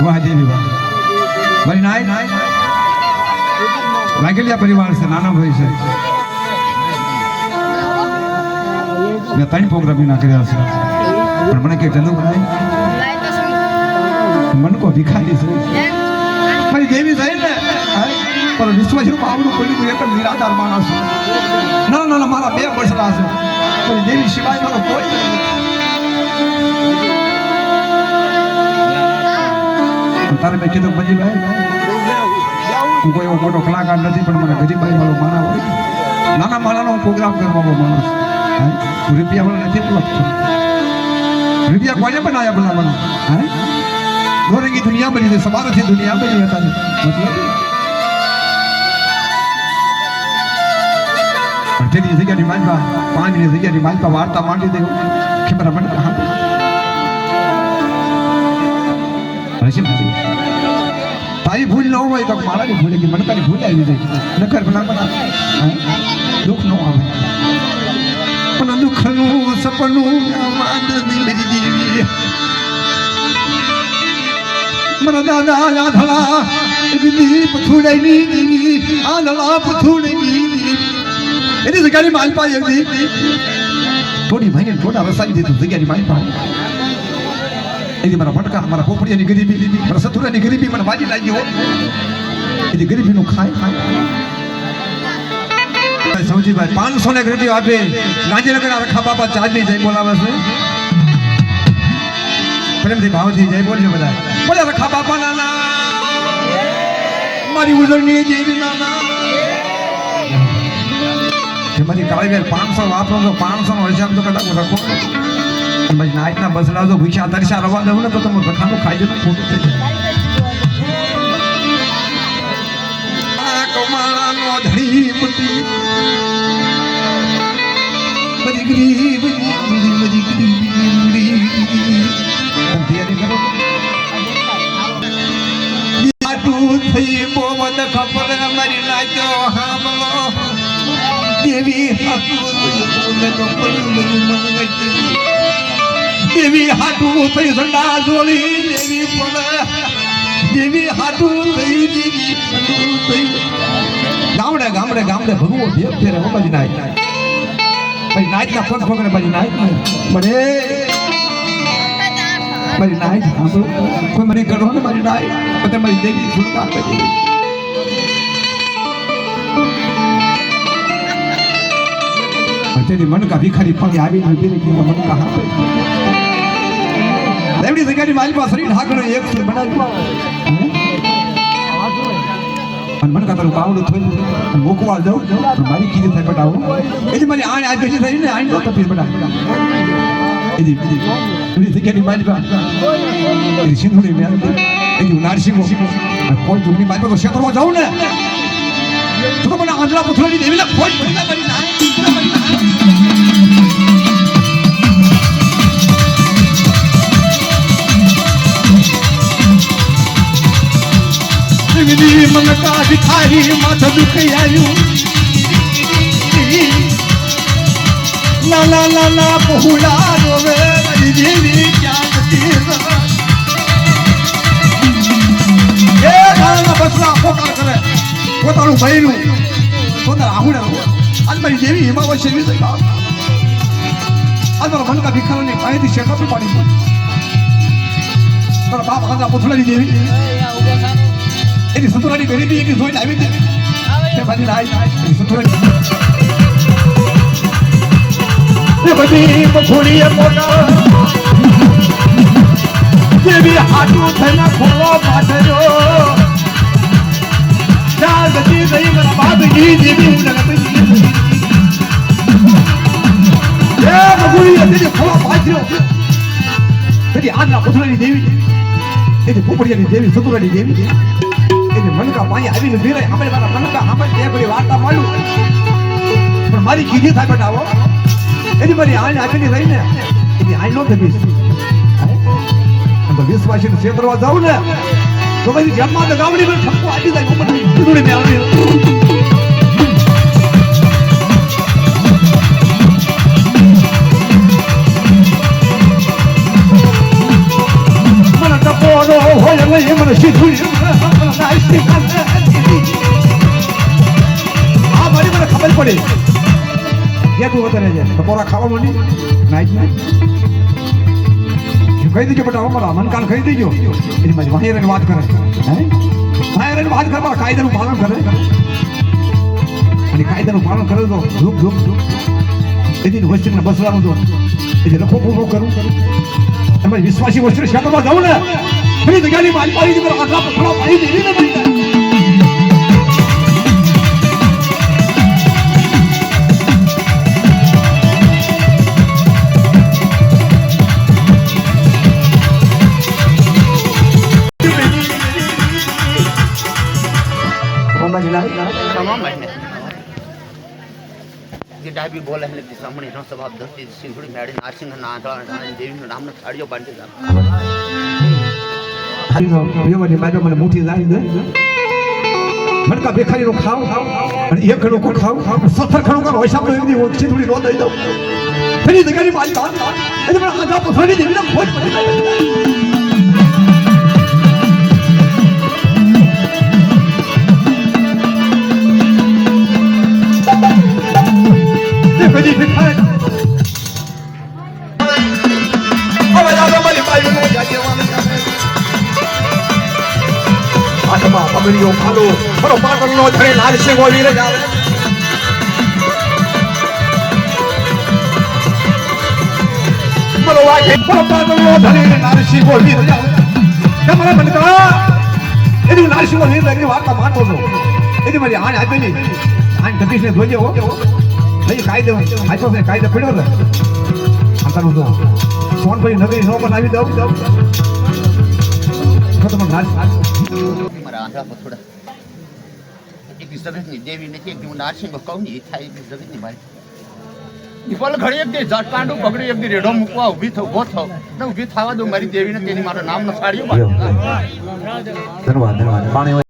वाह देवी वाह भाई नाय वागेलिया परिवार से नाना भाई से मैं तीन प्रोग्राम ना કર્યા છે પણ મને કે ચંદુ ભાઈ મન કો ભિખારી છે મારી દેવી છે ને પર વિશ્વાસનું પાવડું ખોલી એક નિરાધાર માણસ ના ના ના મારા બે બસડા છે મારી દેવી સિવાય મારો કોઈ નથી તારે મેં કીધું પછી ભાઈ હું કોઈ એવો મોટો કલાકાર નથી પણ મને ગરીબાઈ વાળો માણા હોય નાના માણાનો પ્રોગ્રામ કરવાનો માણસ રૂપિયા વાળો નથી બોલતો રૂપિયા કોને બનાયા બનાવવાનો હે દોરેગી દુનિયા બની છે સવારથી દુનિયા બની હતા मतलब तेरी जगह रिमांड पा 5 मिनट जगह रिमांड पा वार्ता मांडी दे कैमरा बंद कहां पे रशिम तारी भूल न होय तो मारा नहीं भूलेगी मन तारी भूल आई दे नकर बना बना दुख न आवे पण दुख नु सपनु माद दिल जीवी मन दादा आधला दीप थुड़ैनी आधला पथुड़ैनी એની જગ્યાની માલપા એક દી થોડી ભાઈને થોડા રસાઈ દીધું જગ્યાની માલપા એની મારા ભટકા મારા પોપડિયાની ગરીબી મારા સતુરાની ગરીબી મને વાજી લાગી હો એની ગરીબીનું ખાય સૌજીભાઈ 500 ને ગરીબી આપે ગાંધીનગરના રખા બાપા ચાંદની જય બોલાવે છે પ્રેમથી ભાવથી જય બોલજો બધા બોલે રખા બાપા નાના મારી ઉજળની જેવી નાના મારી કાળીવેર 500 વાપરો તો 500 નો હિસાબ તો કદાચ રખો ભાઈ નાઈટના બસડા તો ભૂખ્યા તરસ્યા રવા દઉં ને તો તમે રખાનું ખાઈ જતો ખોટું થઈ જાય કમાનો ધણી મુટી બધી ગરીબ કરો આટું થઈ બોવદ ખબર મારી લાગ્યો હામલો देवी हाटू देवी हाटू थई झंडा जोड़ी देवी बोले देवी हाटू थई देवी थई गामडे गामडे गामडे भगवो भेप फेरे हो बाजी नाइट भाई नाइट ना फोन फोकरे बाजी नाइट बड़े बाजी नाइट हम कोई मरी करो ना बाजी नाइट पता मरी देवी सुनता है तेरी मन का भिखारी पंगे आवी नहीं तेरे मन का हाथ देवड़ी जगह माली पास शरीर ढाकनो एक सुर बना मन का तर पावड़ थोई मोकवा जाओ मारी कीजे थाय बटाओ एजी मारी आण आज बेसी थई ने आण तो फिर बटा एजी पूरी जगह माली पा एजी सिंधुनी में एजी नारसिंह कोई दुनी माली तो क्षेत्र में जाओ ने तो मने आंधला पुथड़ी देवी ला खोज बनी ना मन का भिखारी माथा दुख आयु लाला लाला बहुड़ा रोवे मेरी देवी क्या ये गाना बसला पोकार करे પોતાનું બૈરું પોતાના આહુડા આજ મારી દેવી હિમાવત સેવી થઈ બાપ આજ મારા મન કા ભિખારાને પાયેથી શેકા પી પાડી મારા બાપ હાથા પુથલાની દેવી એની સતુરાની ગરીબી એની જોઈને આવી હતી તે બધી લાઈ એની સતુરાની એ બધી પછોડીએ મોટા દેવી હાથું થઈને ખોલો પાછળો चार बजे गई मेरा बाप की देवी लगती ये बबुली तेरी खोला पाछो तेरी आना पुथलानी देवी तेरी पोपड़ियानी देवी सतुरानी देवी तेरी मन का पाई आवी ने बेरे हमें मारा मन का हमें ये बड़ी वार्ता मालू पर मारी कीधी था बताओ तेरी मारी आने आके रही ने तेरी आई नो द बीस हम विश्वासी ने क्षेत्रवा जाऊ ने तो भाई जम्मा तो गावड़ी में ठप्पो आजी जाए ऊपर दुड़ी में आवे मन टपोरो हो એ મને સીધું આ મારી મને ખબર પડી કે તું વધારે છે ટકોરા ખાવા માંડી નાઈટ નાઈટ કહી દેજો બેટા મારા મનકાન કહી દેજો એની મારી વાહિયાની વાત કરે હે વાહિયાની વાત કરે મારા કાયદાનું પાલન કરે અને કાયદાનું પાલન કરે તો ધૂપ ધૂપ એની વસ્તુને બસવાનું તો એટલે લખો પૂરો કરું તમારી વિશ્વાસી વસ્તુ ક્ષેત્રમાં જાઉં ને ફરી જગ્યાની મારી પાડી દીધો આટલા પથરા પાડી દીધી ને ડાબી બોલે એટલે સામણી નો સ્વભાવ ધરતી સિંહુડી મેડી નારસિંહ નાંદળા દેવીનું નામનો થાળીઓ બાંધી દા હારીનો પ્રિયવની બાજુ મને મુઠી લાવી દે મડકા બેખારીનો ખાવ અને એક ખણો કો ખાવ સત્તર ખણો કો હોય સાબનો એની સિંહુડી નો દઈ દઉં ફરી દગાની મારી વાત એટલે મને આજા પથરાની દેવીને ખોજ પડી પગડીઓ ખાલો મારો પાટણનો ધણે લાલસિંહ વીર જ આવે મારો વાઘે પાટણનો ધણે લાલસિંહ વીર જ આવે તમારા મનકા એની લાલસિંહ વીર ની વાત માનતો છો એની મારી આણ આપેલી આણ જગદીશને જોજે હો નહીં કાયદો આજો છે કાયદો પડ્યો ને અંતરનું તો સોનભાઈ નગરી નો બનાવી દઉં તો તમે મારા આંધળા પથોડા એક જગતની દેવી નથી એક હું નારસિંહ કહું ને એ થાય એક જગતની મારી ઈ બોલ ઘડી એક દે જટકાંડું પકડી એક દી રેડો મૂકવા ઊભી થો ઉભો થો ને ઊભી થવા દો મારી દેવીને તેની મારું નામ ન સાડ્યો ધન્યવાદ ધન્યવાદ